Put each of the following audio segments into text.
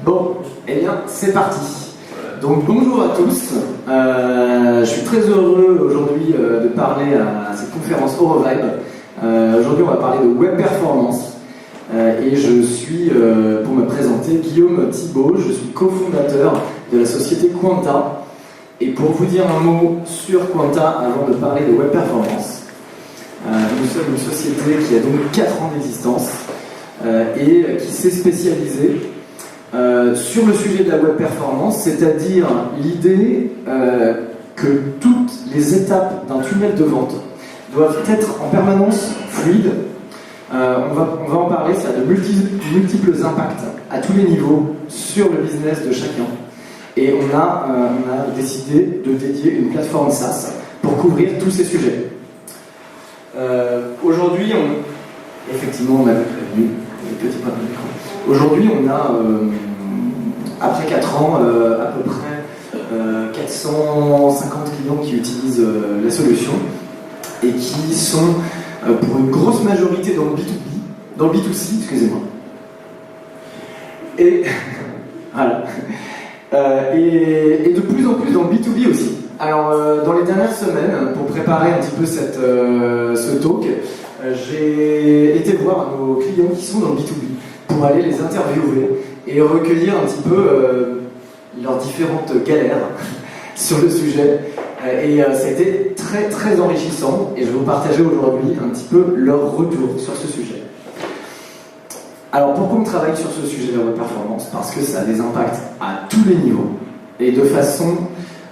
Bon, eh bien, c'est parti. Donc, bonjour à tous. Je suis très heureux aujourd'hui de parler à cette conférence Eurovibe. Aujourd'hui, on va parler de web performance. Et je suis, pour me présenter, Guillaume Thibault. Je suis cofondateur de la société Quanta. Et pour vous dire un mot sur Quanta, avant de parler de web performance, nous sommes une société qui a donc 4 ans d'existence et qui s'est spécialisée sur le sujet de la web performance, c'est-à-dire l'idée que toutes les étapes d'un tunnel de vente doivent être en permanence fluides. On va en parler, ça a de multiples impacts à tous les niveaux sur le business de chacun. Et on a décidé de dédier une plateforme SaaS pour couvrir tous ces sujets. Aujourd'hui, effectivement, on avait prévenu les petits points de micro. Aujourd'hui, on a, après 4 ans, à peu près 450 clients qui utilisent la solution et qui sont, pour une grosse majorité, dans le B2B, dans le B2C, excusez-moi. Et voilà. Et de plus en plus dans le B2B aussi. Alors, dans les dernières semaines, pour préparer un petit peu ce talk, j'ai été voir nos clients qui sont dans le B2B pour aller les interviewer et recueillir un petit peu leurs différentes galères sur le sujet. Et ça a été très très enrichissant et je vais vous partager aujourd'hui un petit peu leur retour sur ce sujet. Alors pourquoi on travaille sur ce sujet de la web performance? Parce que ça a des impacts à tous les niveaux et de façon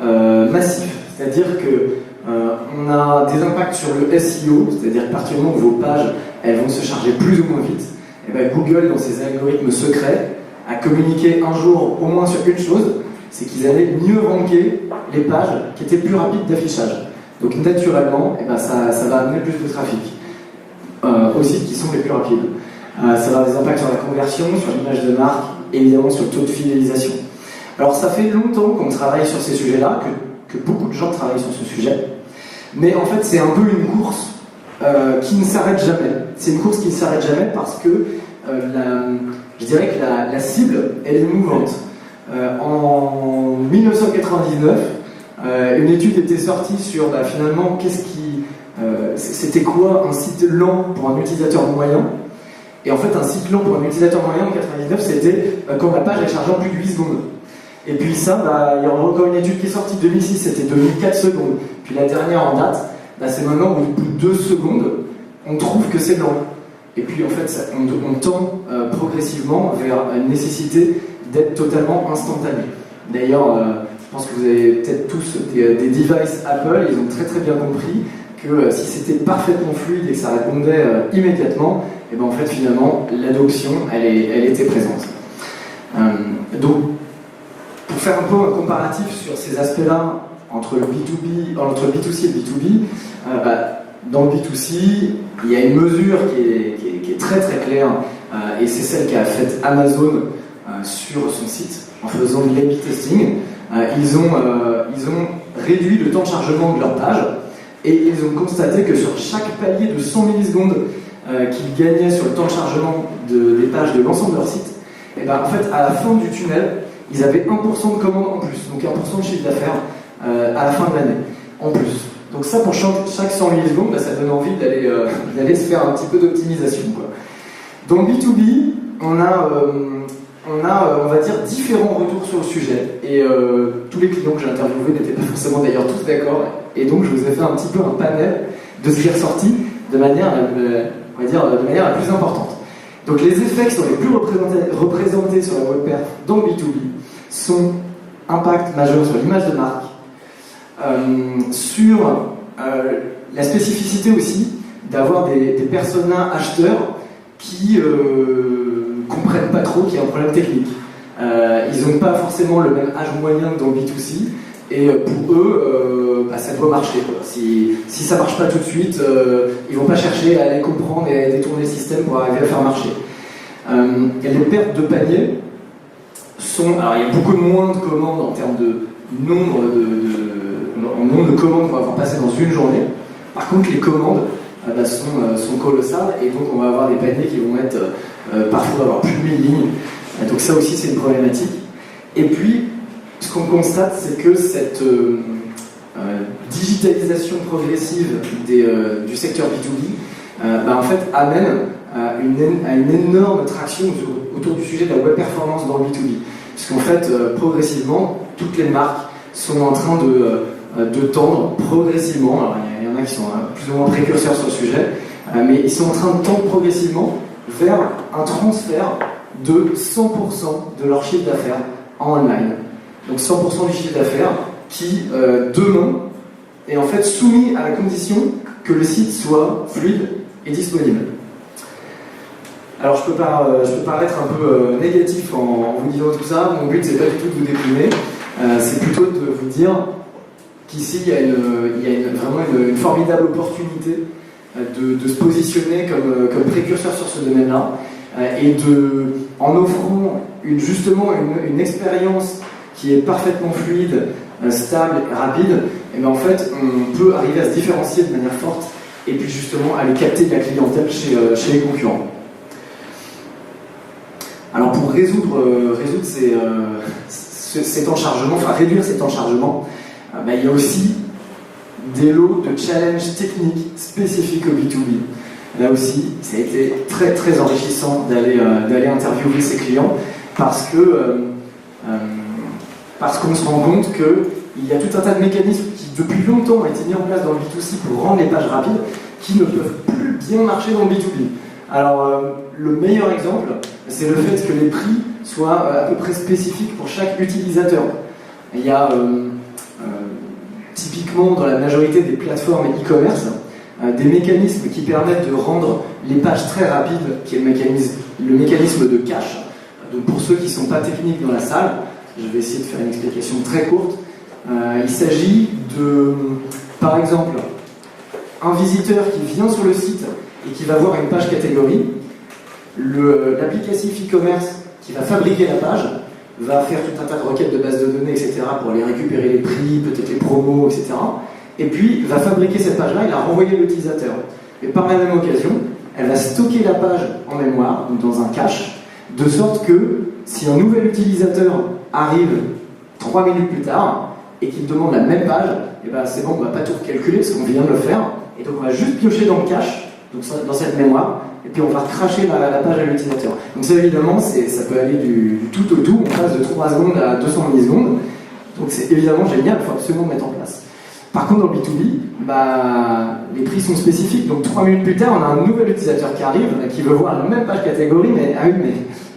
massive. C'est-à-dire que on a des impacts sur le SEO, c'est-à-dire qu'à partir du moment où vos pages elles vont se charger plus ou moins vite, et bien Google, dans ses algorithmes secrets, a communiqué un jour au moins sur une chose, c'est qu'ils allaient mieux ranker les pages qui étaient plus rapides d'affichage. Donc naturellement, et ben ça va amener plus de trafic aux sites qui sont les plus rapides. Ça va avoir des impacts sur la conversion, sur l'image de marque, et évidemment sur le taux de fidélisation. Alors ça fait longtemps qu'on travaille sur ces sujets-là, que beaucoup de gens travaillent sur ce sujet, mais en fait c'est un peu une course qui ne s'arrête jamais. C'est une course qui ne s'arrête jamais parce que je dirais que la cible, elle est mouvante. En 1999, une étude était sortie sur finalement c'était quoi un site lent pour un utilisateur moyen. Et en fait, un site lent pour un utilisateur moyen en 1999, c'était quand la page est chargée en plus de 8 secondes. Et puis ça, il y a encore une étude qui est sortie, 2006, c'était devenu 4 secondes. Puis la dernière en date, c'est maintenant au bout de 2 secondes, on trouve que c'est lent. Et puis en fait, on tend progressivement vers une nécessité d'être totalement instantané. D'ailleurs, je pense que vous avez peut-être tous des devices Apple, ils ont très très bien compris que si c'était parfaitement fluide et que ça répondait immédiatement, et ben en fait finalement l'adoption elle était présente. Donc pour faire un peu un comparatif sur ces aspects-là entre le B2B, entre le B2C et le B2B, dans le B2C il y a une mesure qui est très très claire et c'est celle qu'a faite Amazon sur son site en faisant de l'A/B testing. Ils ont réduit le temps de chargement de leur page et ils ont constaté que sur chaque palier de 100 millisecondes qu'ils gagnaient sur le temps de chargement des pages de l'ensemble de leur site, et ben en fait à la fin du tunnel ils avaient 1% de commandes en plus, donc 1% de chiffre d'affaires à la fin de l'année en plus. Donc ça pour chaque 100 millisecondes, ça donne envie d'aller se faire un petit peu d'optimisation, quoi. Dans le B2B, on a, on va dire, différents retours sur le sujet. Et tous les clients que j'ai interviewés n'étaient pas forcément d'ailleurs tous d'accord. Et donc, je vous ai fait un petit peu un panel de ce qui est ressorti de manière, on va dire, de manière la plus importante. Donc, les effets qui sont les plus représentés sur la web perf dans le B2B sont impact majeur sur l'image de marque, sur la spécificité aussi d'avoir des personas acheteurs qui comprennent pas trop qu'il y a un problème technique. Ils n'ont pas forcément le même âge moyen que dans le B2C et pour eux, ça doit marcher, quoi. Si ça marche pas tout de suite, ils vont pas chercher à aller comprendre et à détourner le système pour arriver à faire marcher. Les pertes de panier sont... Alors il y a beaucoup moins de commandes en termes de nombre de commandes qu'on va avoir passer dans une journée. Par contre les commandes sont colossales et donc on va avoir des paniers qui vont être parfois avoir plus de 1000 lignes Donc ça aussi, c'est une problématique. Et puis, ce qu'on constate, c'est que cette digitalisation progressive du secteur B2B en fait, amène à une énorme traction autour du sujet de la web performance dans le B2B. Puisqu'en fait, progressivement, toutes les marques sont en train de tendre progressivement, alors il y en a qui sont plus ou moins précurseurs sur le sujet, mais ils sont en train de tendre progressivement vers un transfert de 100% de leur chiffre d'affaires en online. Donc 100% du chiffre d'affaires qui, demain, est en fait soumis à la condition que le site soit fluide et disponible. Alors je peux paraître un peu négatif en vous disant tout ça, mon but c'est pas du tout de vous déprimer, c'est plutôt de vous dire qu'ici il y a vraiment une formidable opportunité de se positionner comme précurseur sur ce domaine-là et en offrant justement une expérience qui est parfaitement fluide, stable et rapide, et bien en fait on peut arriver à se différencier de manière forte et puis justement aller capter de la clientèle chez les concurrents. Alors pour résoudre ces temps de chargement, enfin réduire ces temps de chargement, il y a aussi des lots de challenges techniques spécifiques au B2B. Là aussi, ça a été très très enrichissant d'aller interviewer ces clients parce qu'on se rend compte qu'il y a tout un tas de mécanismes qui depuis longtemps ont été mis en place dans le B2C pour rendre les pages rapides qui ne peuvent plus bien marcher dans le B2B. Alors le meilleur exemple, c'est le fait que les prix soient à peu près spécifiques pour chaque utilisateur. Il y a typiquement dans la majorité des plateformes e-commerce des mécanismes qui permettent de rendre les pages très rapides, qui est le mécanisme de cache. Donc pour ceux qui ne sont pas techniques dans la salle, je vais essayer de faire une explication très courte. Il s'agit de, par exemple, un visiteur qui vient sur le site et qui va voir une page catégorie, l'applicatif e-commerce qui va fabriquer la page va faire tout un tas de requêtes de base de données, etc. pour aller récupérer les prix, peut-être les promos, etc. Et puis va fabriquer cette page-là et la renvoyer à l'utilisateur. Et par la même occasion, elle va stocker la page en mémoire, donc dans un cache, de sorte que si un nouvel utilisateur arrive 3 minutes plus tard et qu'il demande la même page, et ben c'est bon, on ne va pas tout recalculer parce qu'on vient de le faire, et donc on va juste piocher dans le cache, donc dans cette mémoire, et puis on va cracher la page à l'utilisateur. Donc ça évidemment, ça peut aller du tout au tout, on passe de 3 secondes à 200 millisecondes, donc c'est évidemment génial, il faut absolument le mettre en place. Par contre dans le B2B, les prix sont spécifiques, donc 3 minutes plus tard, on a un nouvel utilisateur qui arrive, qui veut voir la même page catégorie, mais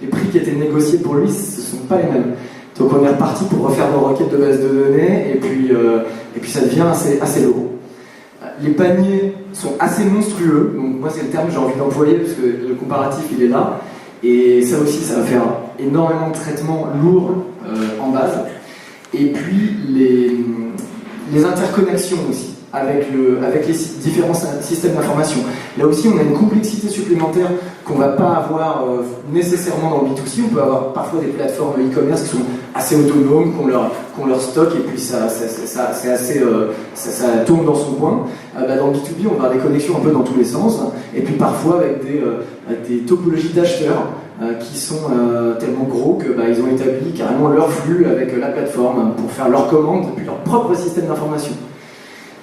les prix qui étaient négociés pour lui, ce ne sont pas les mêmes. Donc on est reparti pour refaire nos requêtes de base de données, et puis ça devient assez lourd. Les paniers sont assez monstrueux, donc moi c'est le terme que j'ai envie d'employer parce que le comparatif il est là, et ça aussi ça va faire énormément de traitements lourds en base, et puis les interconnexions aussi avec les différents systèmes d'information. Là aussi on a une complexité supplémentaire qu'on ne va pas avoir nécessairement dans le B2C. On peut avoir parfois des plateformes e-commerce qui sont assez autonomes, qu'on leur stocke et puis ça tourne dans son coin. Dans le B2B, on va avoir des connexions un peu dans tous les sens, et puis parfois avec des topologies d'acheteurs qui sont tellement gros que ils ont établi carrément leur flux avec la plateforme pour faire leurs commandes depuis leur propre système d'information.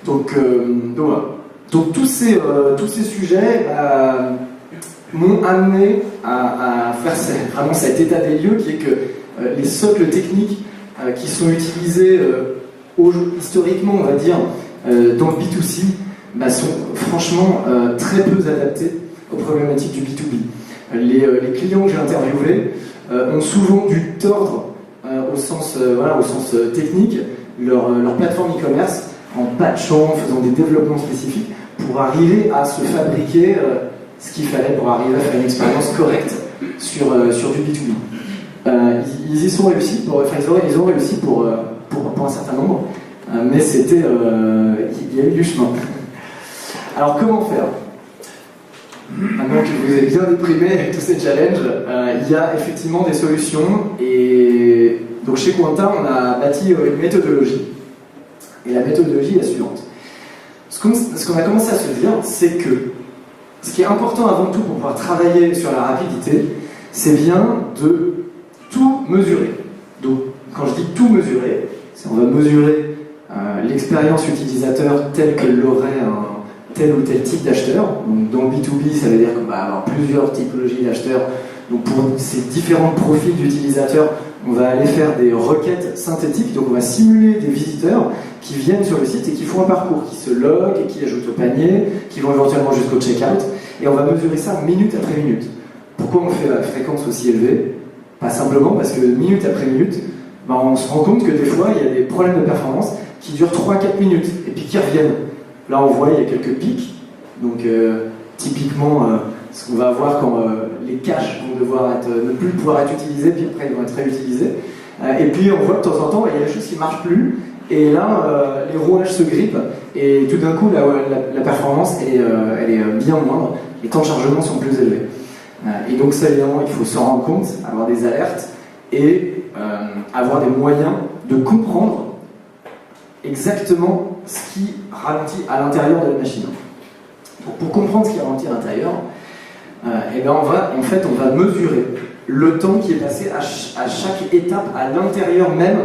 Donc voilà. Donc tous ces sujets m'ont amené à faire vraiment cet état des lieux qui est que les socles techniques qui sont utilisés historiquement, on va dire, dans le B2C, sont franchement très peu adaptés aux problématiques du B2B. Les clients que j'ai interviewés ont souvent dû tordre au sens technique leur plateforme e-commerce en patchant, en faisant des développements spécifiques pour arriver à se fabriquer ce qu'il fallait pour arriver à faire une expérience correcte sur du B2B. Ils y sont réussis, ils ont réussi pour un certain nombre, mais il y a eu du chemin. Alors comment faire ? Maintenant que vous êtes bien déprimé avec tous ces challenges, il y a effectivement des solutions, et donc chez Quanta on a bâti une méthodologie, et la méthodologie est la suivante. Ce qu'on a commencé à se dire, c'est que ce qui est important avant tout pour pouvoir travailler sur la rapidité, c'est bien de tout mesurer. Donc, quand je dis tout mesurer, c'est on va mesurer l'expérience utilisateur telle que l'aurait un tel ou tel type d'acheteur. Donc, dans le B2B, ça veut dire qu'on va avoir plusieurs typologies d'acheteurs. Donc, pour ces différents profils d'utilisateurs, on va aller faire des requêtes synthétiques. Donc, on va simuler des visiteurs qui viennent sur le site et qui font un parcours, qui se loguent et qui ajoutent au panier, qui vont éventuellement jusqu'au checkout. Et on va mesurer ça minute après minute. Pourquoi on fait la fréquence aussi élevée? Pas simplement parce que minute après minute, on se rend compte que des fois, il y a des problèmes de performance qui durent 3-4 minutes et puis qui reviennent. Là, on voit, il y a quelques pics. Donc, typiquement, ce qu'on va avoir quand les caches vont devoir ne plus pouvoir être utilisés, puis après, ils vont être réutilisés. Et puis, on voit que de temps en temps, il y a des choses qui ne marchent plus. Et là, les rouages se grippent. Et tout d'un coup, la performance, elle est bien moindre. Les temps de chargement sont plus élevés. Et donc, ça, évidemment, il faut s'en rendre compte, avoir des alertes et avoir des moyens de comprendre exactement ce qui ralentit à l'intérieur de la machine. Donc, pour comprendre ce qui ralentit à l'intérieur, on va mesurer le temps qui est passé à chaque étape à l'intérieur même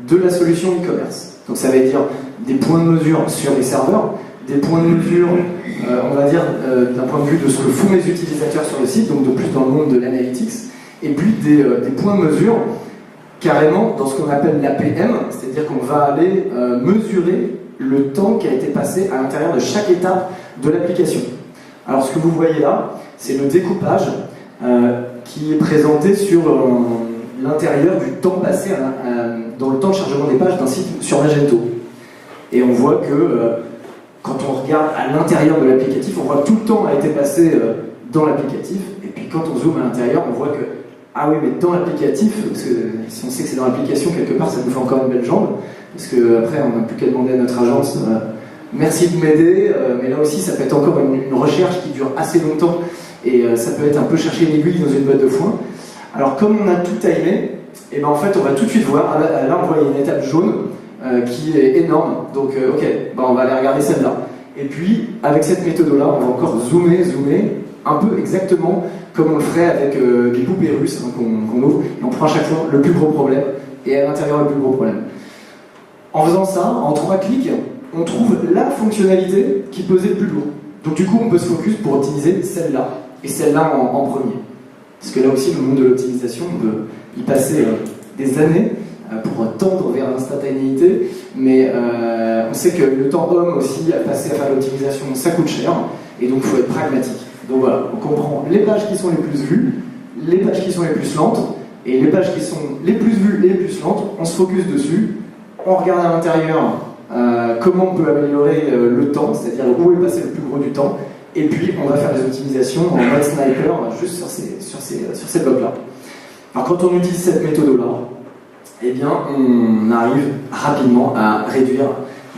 de la solution e-commerce. Donc ça veut dire des points de mesure sur les serveurs, des points de mesure, on va dire, d'un point de vue de ce que font les utilisateurs sur le site, donc de plus dans le monde de l'analytics, et puis des points de mesure carrément dans ce qu'on appelle l'APM, c'est-à-dire qu'on va aller mesurer le temps qui a été passé à l'intérieur de chaque étape de l'application. Alors ce que vous voyez là, c'est le découpage qui est présenté sur l'intérieur du temps passé dans le temps de chargement des pages d'un site sur Magento. Et on voit que quand on regarde à l'intérieur de l'applicatif, on voit que tout le temps a été passé dans l'applicatif. Et puis quand on zoome à l'intérieur, on voit que ah oui, mais dans l'applicatif, parce que si on sait que c'est dans l'application, quelque part, ça nous fait encore une belle jambe, parce qu'après, on n'a plus qu'à demander à notre agence merci de m'aider, mais là aussi, ça peut être encore une recherche qui dure assez longtemps, et ça peut être un peu chercher une aiguille dans une botte de foin. Alors, comme on a tout timé, et ben en fait, on va tout de suite voir, là, on voit une étape jaune qui est énorme, donc ok, on va aller regarder celle-là. Et puis, avec cette méthode-là, on va encore zoomer, un peu exactement comme on le ferait avec des poupées russes qu'on ouvre, et on prend à chaque fois le plus gros problème, et à l'intérieur le plus gros problème. En faisant ça, en 3 clics, on trouve la fonctionnalité qui pesait le plus lourd. Donc du coup, on peut se focus pour optimiser celle-là, et celle-là en premier. Parce que là aussi, le monde de l'optimisation, on peut y passer des années pour tendre vers l'instantanéité, mais on sait que le temps homme aussi, à passer à faire l'optimisation, ça coûte cher, et donc il faut être pragmatique. Donc voilà, on comprend les pages qui sont les plus vues, les pages qui sont les plus lentes, et les pages qui sont les plus vues et les plus lentes, on se focus dessus, on regarde à l'intérieur comment on peut améliorer le temps, c'est-à-dire où est passé le plus gros du temps, et puis on va faire des optimisations en mode sniper juste sur ces blocs-là. Alors quand on utilise cette méthode-là, eh bien on arrive rapidement à réduire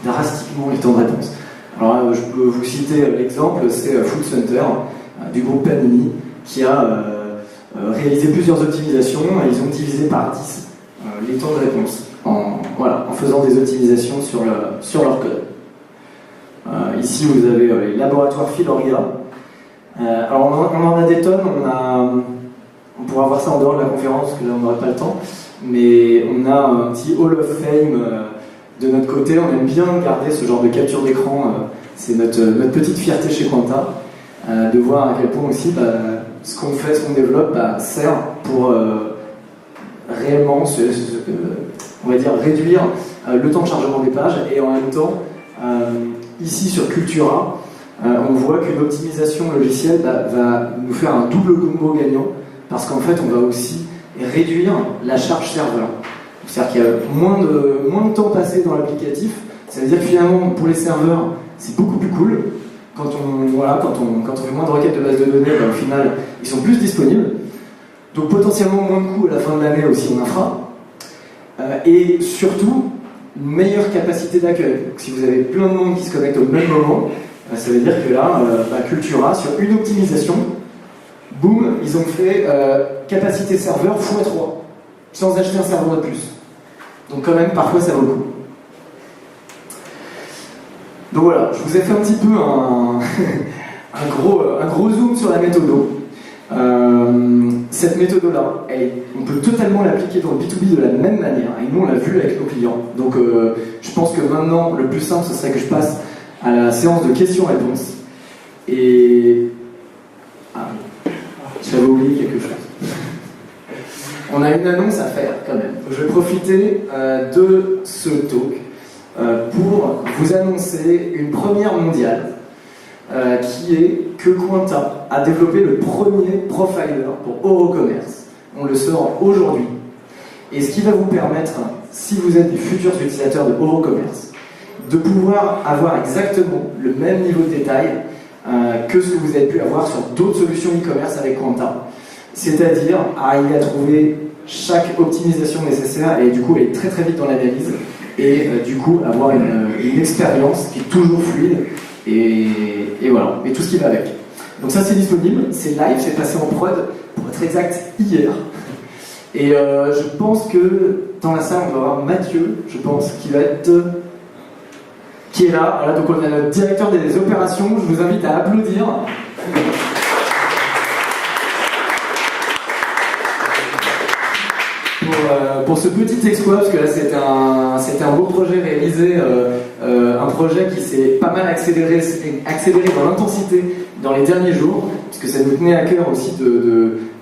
drastiquement les temps de réponse. Alors là, je peux vous citer l'exemple, c'est Food Center du groupe Panini qui a réalisé plusieurs optimisations et ils ont divisé par 10 les temps de réponse en faisant des optimisations sur leur code. Ici vous avez les laboratoires Filoria. Alors on en a des tonnes, on pourra voir ça en dehors de la conférence parce que là on n'aurait pas le temps, mais on a un petit Hall of Fame de notre côté, on aime bien garder ce genre de capture d'écran, c'est notre petite fierté chez Quanta, de voir à quel point aussi ce qu'on fait, ce qu'on développe sert pour réellement, on va dire, réduire le temps de chargement des pages, et en même temps, ici sur Cultura, on voit qu'une optimisation logicielle va nous faire un double combo gagnant, parce qu'en fait on va aussi réduire la charge serveur. C'est-à-dire qu'il y a moins de temps passé dans l'applicatif. Ça veut dire que finalement, pour les serveurs, c'est beaucoup plus cool. Quand on fait moins de requêtes de base de données, au final, ils sont plus disponibles. Donc potentiellement moins de coûts à la fin de l'année aussi en infra. Et surtout, une meilleure capacité d'accueil. Donc si vous avez plein de monde qui se connecte au même moment, ça veut dire que là, Cultura, sur une optimisation, boum, ils ont fait capacité serveur x3, sans acheter un serveur de plus. Donc quand même, parfois, ça vaut le coup. Donc voilà, je vous ai fait un petit peu un gros zoom sur la méthode. Cette méthode-là, on peut totalement l'appliquer dans le B2B de la même manière, et nous on l'a vu avec nos clients. Donc je pense que maintenant, le plus simple, ce serait que je passe à la séance de questions-réponses. Et... Ah, j'avais oublié quelque chose. On a une annonce à faire quand même. Je vais profiter de ce talk pour vous annoncer une première mondiale qui est que Quanta a développé le premier profiler pour Eurocommerce. On le sort aujourd'hui. Et ce qui va vous permettre, si vous êtes des futurs utilisateurs de Eurocommerce, de pouvoir avoir exactement le même niveau de détail que ce que vous avez pu avoir sur d'autres solutions e-commerce avec Quanta. C'est-à-dire arriver à trouver chaque optimisation nécessaire et du coup aller très très vite dans l'analyse et du coup avoir une expérience qui est toujours fluide et voilà, et tout ce qui va avec. Donc ça c'est disponible, c'est live, c'est passé en prod, pour être exact, hier. Et je pense que dans la salle on va avoir Mathieu, je pense, qui est là. Voilà, donc on a notre directeur des opérations, je vous invite à applaudir. Pour ce petit exploit, parce que là c'était un beau projet réalisé, un projet qui s'est pas mal accéléré dans l'intensité dans les derniers jours, parce que ça nous tenait à cœur aussi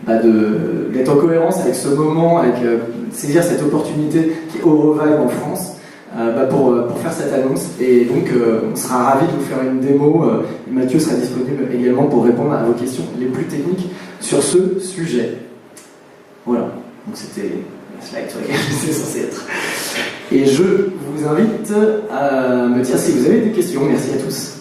d'être en cohérence avec ce moment, avec saisir cette opportunité qui est Eurovibe en France, pour faire cette annonce. Et donc on sera ravis de vous faire une démo, et Mathieu sera disponible également pour répondre à vos questions les plus techniques sur ce sujet. Voilà, donc c'était la slide sur laquelle j'étais censé être. Et je vous invite à me dire si vous avez des questions. Merci à tous.